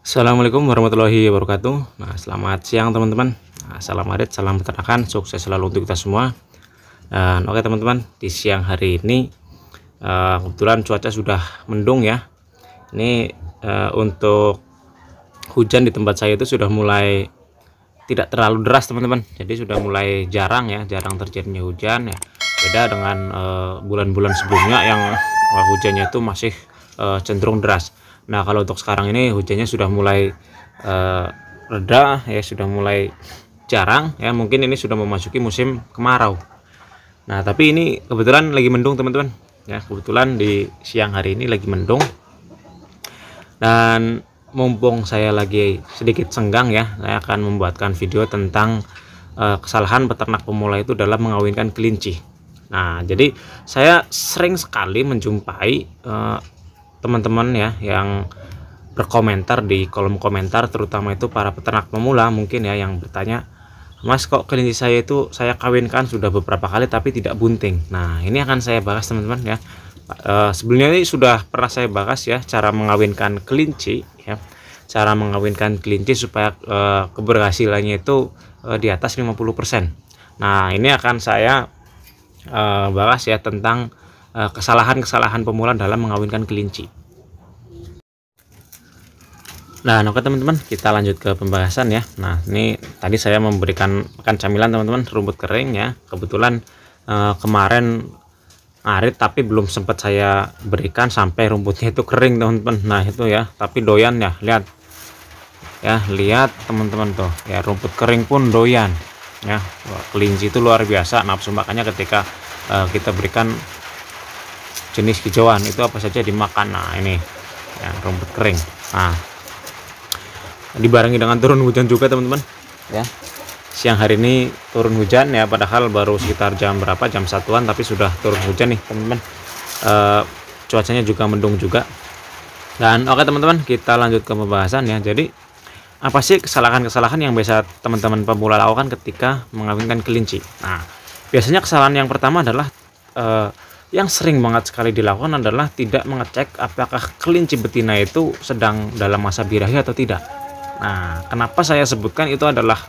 Assalamualaikum warahmatullahi wabarakatuh. Nah, selamat siang teman-teman. Nah, salam arit, salam peternakan, sukses selalu untuk kita semua. Dan oke teman-teman, di siang hari ini kebetulan cuaca sudah mendung ya. Ini untuk hujan di tempat saya itu sudah mulai tidak terlalu deras teman-teman. Jadi sudah mulai jarang ya, jarang terjadinya hujan ya. Beda dengan bulan-bulan sebelumnya yang hujannya itu masih cenderung deras. Nah, kalau untuk sekarang ini hujannya sudah mulai reda ya, sudah mulai jarang ya. Mungkin ini sudah memasuki musim kemarau. Nah, tapi ini kebetulan lagi mendung teman-teman ya. Kebetulan di siang hari ini lagi mendung. Dan mumpung saya lagi sedikit senggang ya, saya akan membuatkan video tentang kesalahan peternak pemula itu dalam mengawinkan kelinci. Nah, jadi saya sering sekali menjumpai teman-teman ya yang berkomentar di kolom komentar, terutama itu para peternak pemula mungkin ya, yang bertanya, Mas, kok kelinci saya itu saya kawinkan sudah beberapa kali tapi tidak bunting. Nah, ini akan saya bahas teman-teman ya. Sebelumnya ini sudah pernah saya bahas ya, cara mengawinkan kelinci ya, cara mengawinkan kelinci supaya keberhasilannya itu di atas 50%. Nah, ini akan saya bahas ya tentang kesalahan-kesalahan pemula dalam mengawinkan kelinci. Nah, oke teman-teman, kita lanjut ke pembahasan ya. Nah, ini tadi saya memberikan pakan camilan teman-teman, rumput kering ya. Kebetulan kemarin ngarit tapi belum sempat saya berikan sampai rumputnya itu kering teman-teman. Nah, itu ya, tapi doyan ya, lihat ya, lihat teman-teman tuh ya, rumput kering pun doyan ya. Kelinci itu luar biasa nafsu makannya ketika kita berikan jenis hijauan itu apa saja dimakan. Nah, ini ya, rumput kering. Nah, dibarengi dengan turun hujan juga teman-teman ya. Siang hari ini turun hujan ya, padahal baru sekitar jam berapa, jam 1-an, tapi sudah turun hujan nih teman-teman. Cuacanya juga mendung juga. Dan oke teman-teman, kita lanjut ke pembahasan ya. Jadi apa sih kesalahan-kesalahan yang biasa teman-teman pemula lakukan ketika mengawinkan kelinci? Nah, biasanya kesalahan yang pertama adalah yang sering banget sekali dilakukan adalah tidak mengecek apakah kelinci betina itu sedang dalam masa birahi atau tidak. Nah, kenapa saya sebutkan itu adalah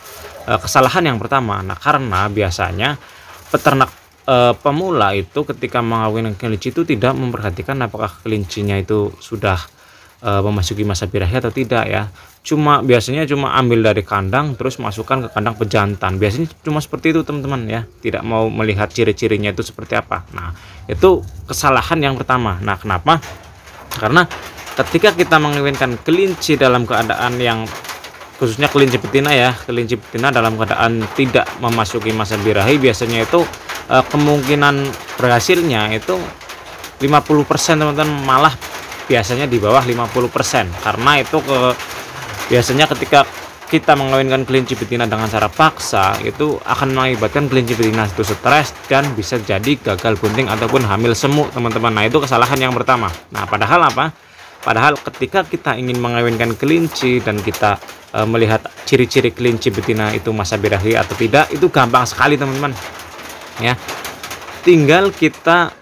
kesalahan yang pertama? Nah, karena biasanya peternak pemula itu ketika mengawinkan kelinci itu tidak memperhatikan apakah kelincinya itu sudah memasuki masa birahi atau tidak ya. Biasanya cuma ambil dari kandang terus masukkan ke kandang pejantan. Biasanya cuma seperti itu teman-teman ya, tidak mau melihat ciri-cirinya itu seperti apa. Nah, itu kesalahan yang pertama. Nah, kenapa? Karena ketika kita mengawinkan kelinci dalam keadaan yang, khususnya kelinci betina ya, kelinci betina dalam keadaan tidak memasuki masa birahi, biasanya itu kemungkinan berhasilnya itu 50% teman-teman, malah biasanya di bawah 50%. Karena itu biasanya ketika kita mengawinkan kelinci betina dengan cara paksa, itu akan mengakibatkan kelinci betina itu stres dan bisa jadi gagal bunting ataupun hamil semu teman-teman. Nah, itu kesalahan yang pertama. Nah, padahal apa? Padahal ketika kita ingin mengawinkan kelinci dan kita melihat ciri-ciri kelinci betina itu masa birahi atau tidak, itu gampang sekali teman-teman ya. Tinggal kita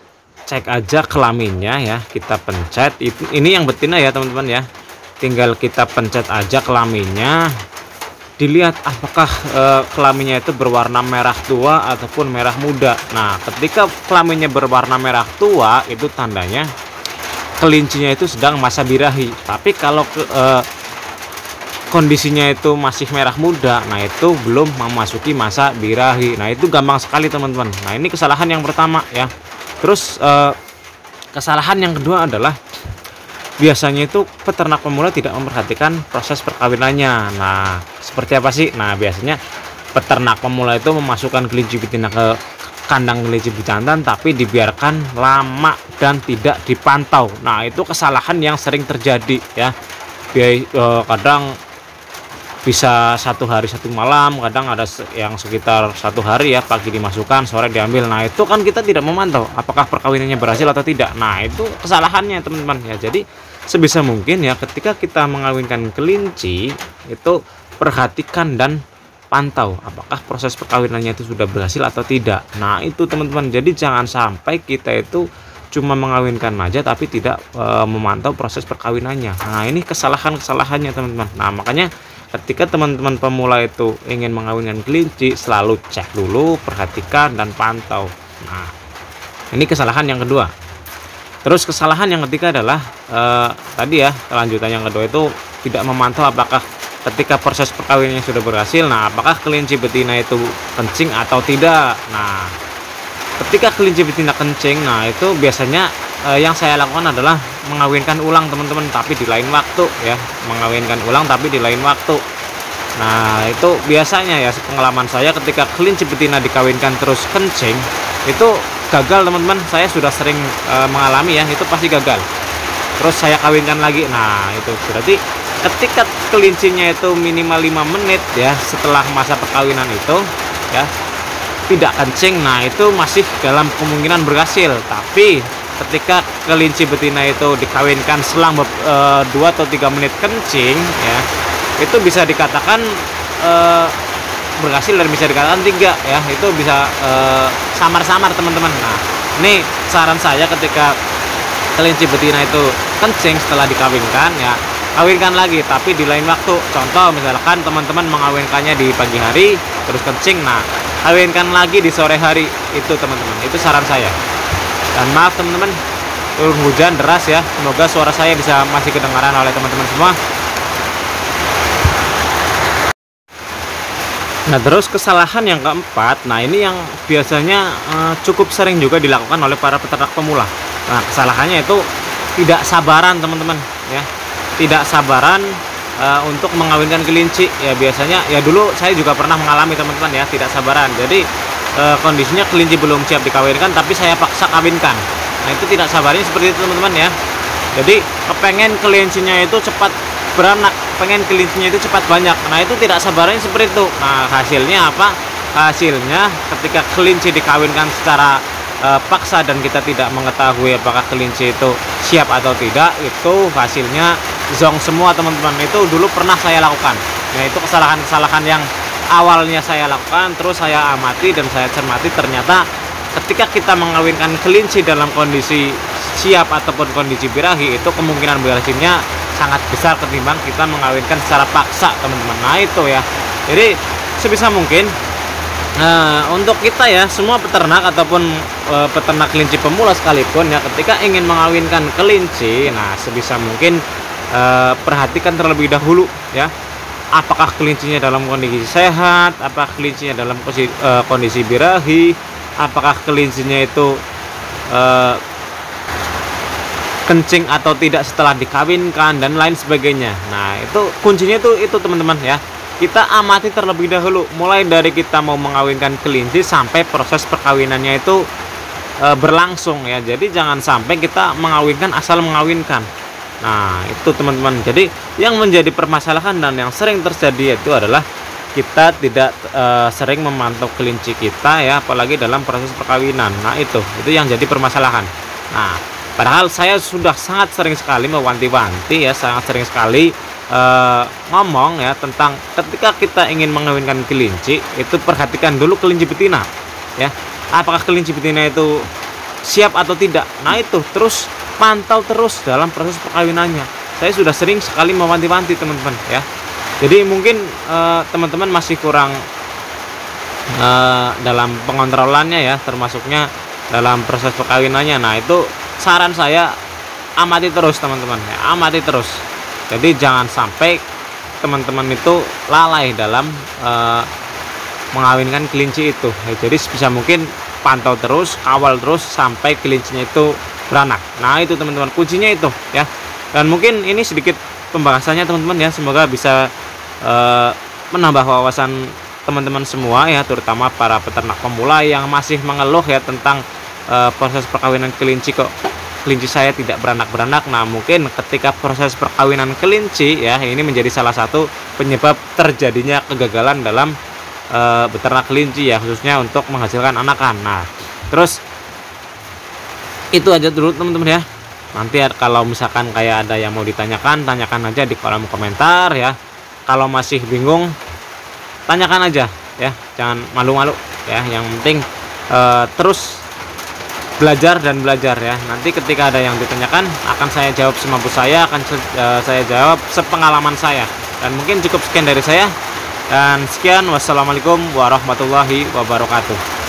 cek aja kelaminnya ya, kita pencet itu, ini yang betina ya teman-teman ya. Tinggal kita pencet aja kelaminnya, dilihat apakah kelaminnya itu berwarna merah tua ataupun merah muda. Nah, ketika kelaminnya berwarna merah tua, itu tandanya kelincinya itu sedang masa birahi. Tapi kalau kondisinya itu masih merah muda, nah itu belum memasuki masa birahi. Nah, itu gampang sekali teman-teman. Nah, ini kesalahan yang pertama ya. Terus kesalahan yang kedua adalah biasanya itu peternak pemula tidak memperhatikan proses perkawinannya. Nah, seperti apa sih? Nah, biasanya peternak pemula itu memasukkan kelinci betina ke kandang kelinci bejantan tapi dibiarkan lama dan tidak dipantau. Nah, itu kesalahan yang sering terjadi ya. Kadang bisa 1 hari 1 malam, kadang ada yang sekitar 1 hari ya, pagi dimasukkan, sore diambil. Nah, itu kan kita tidak memantau apakah perkawinannya berhasil atau tidak. Nah, itu kesalahannya teman-teman ya. Jadi sebisa mungkin ya, ketika kita mengawinkan kelinci itu perhatikan dan pantau apakah proses perkawinannya itu sudah berhasil atau tidak. Nah, itu teman-teman. Jadi jangan sampai kita itu cuma mengawinkan aja tapi tidak memantau proses perkawinannya. Nah, ini kesalahannya teman-teman. Nah, makanya ketika teman-teman pemula itu ingin mengawinkan kelinci, selalu cek dulu, perhatikan dan pantau. Nah, ini kesalahan yang kedua. Terus kesalahan yang ketiga adalah tadi ya, kelanjutan yang kedua itu tidak memantau apakah ketika proses perkawinannya sudah berhasil, nah apakah kelinci betina itu kencing atau tidak. Nah, ketika kelinci betina kencing, nah itu biasanya yang saya lakukan adalah mengawinkan ulang teman-teman, tapi di lain waktu ya, mengawinkan ulang tapi di lain waktu. Nah, itu biasanya ya, pengalaman saya ketika kelinci betina dikawinkan terus kencing itu gagal teman-teman. Saya sudah sering mengalami ya, itu pasti gagal. Terus saya kawinkan lagi. Nah, itu berarti ketika kelincinya itu minimal 5 menit ya setelah masa perkawinan itu ya tidak kencing, nah itu masih dalam kemungkinan berhasil. Tapi ketika kelinci betina itu dikawinkan selang 2 atau 3 menit kencing ya, itu bisa dikatakan berhasil dan bisa dikatakan tidak ya, itu bisa samar-samar teman-teman. Nah, ini saran saya ketika kelinci betina itu kencing setelah dikawinkan ya, kawinkan lagi tapi di lain waktu. Contoh misalkan teman-teman mengawinkannya di pagi hari terus kencing, nah kawinkan lagi di sore hari, itu teman-teman, itu saran saya. Dan maaf teman-teman, turun hujan deras ya, semoga suara saya bisa masih kedengaran oleh teman-teman semua. Nah, terus kesalahan yang keempat, nah ini yang biasanya cukup sering juga dilakukan oleh para peternak pemula. Nah, kesalahannya itu tidak sabaran teman-teman ya, tidak sabaran untuk mengawinkan kelinci ya. Biasanya ya, dulu saya juga pernah mengalami teman-teman ya, tidak sabaran. Jadi kondisinya kelinci belum siap dikawinkan tapi saya paksa kawinkan. Nah, itu tidak sabarnya seperti itu teman-teman ya. Jadi kepengen kelincinya itu cepat beranak, pengen kelincinya itu cepat banyak. Nah, itu tidak sabarnya seperti itu. Nah, hasilnya apa? Hasilnya ketika kelinci dikawinkan secara paksa dan kita tidak mengetahui apakah kelinci itu siap atau tidak, itu hasilnya zong semua teman-teman. Itu dulu pernah saya lakukan. Nah, itu kesalahan-kesalahan yang awalnya saya lakukan, terus saya amati dan saya cermati, ternyata ketika kita mengawinkan kelinci dalam kondisi siap ataupun kondisi birahi, itu kemungkinan berhasilnya sangat besar ketimbang kita mengawinkan secara paksa teman-teman. Nah, itu ya, jadi sebisa mungkin untuk kita ya, semua peternak ataupun peternak kelinci pemula sekalipun ya, ketika ingin mengawinkan kelinci, nah sebisa mungkin perhatikan terlebih dahulu ya, apakah kelincinya dalam kondisi sehat, apakah kelincinya dalam kondisi birahi, apakah kelincinya itu kencing atau tidak setelah dikawinkan dan lain sebagainya. Nah, itu kuncinya itu teman-teman ya. Kita amati terlebih dahulu, mulai dari kita mau mengawinkan kelinci sampai proses perkawinannya itu berlangsung ya. Jadi jangan sampai kita mengawinkan asal mengawinkan. Nah, itu teman-teman. Jadi yang menjadi permasalahan dan yang sering terjadi itu adalah kita tidak sering memantau kelinci kita ya, apalagi dalam proses perkawinan. Nah, itu yang jadi permasalahan. Nah, padahal saya sudah sangat sering sekali mewanti-wanti ya, sangat sering sekali ngomong ya tentang ketika kita ingin mengawinkan kelinci itu perhatikan dulu kelinci betina ya, apakah kelinci betina itu siap atau tidak. Nah, itu terus pantau terus dalam proses perkawinannya. Saya sudah sering sekali mewanti-wanti teman-teman ya. Jadi mungkin teman-teman masih kurang dalam pengontrolannya ya, termasuknya dalam proses perkawinannya. Nah, itu saran saya, amati terus teman-teman ya, amati terus. Jadi jangan sampai teman-teman itu lalai dalam mengawinkan kelinci itu ya. Jadi sebisa mungkin pantau terus, kawal terus sampai kelincinya itu beranak. Nah, itu teman-teman, kuncinya itu ya. Dan mungkin ini sedikit pembahasannya teman-teman ya, semoga bisa menambah wawasan teman-teman semua ya, terutama para peternak pemula yang masih mengeluh ya tentang proses perkawinan kelinci, kok kelinci saya tidak beranak-beranak. Nah, mungkin ketika proses perkawinan kelinci ya, ini menjadi salah satu penyebab terjadinya kegagalan dalam beternak kelinci ya, khususnya untuk menghasilkan anakan. Nah, terus itu aja dulu teman-teman ya. Nanti kalau misalkan kayak ada yang mau ditanyakan, tanyakan aja di kolom komentar ya. Kalau masih bingung, tanyakan aja ya, jangan malu-malu ya. Yang penting terus belajar dan belajar ya. Nanti ketika ada yang ditanyakan akan saya jawab semampu saya, akan saya jawab sepengalaman saya. Dan mungkin cukup sekian dari saya. Dan sekian, wassalamualaikum warahmatullahi wabarakatuh.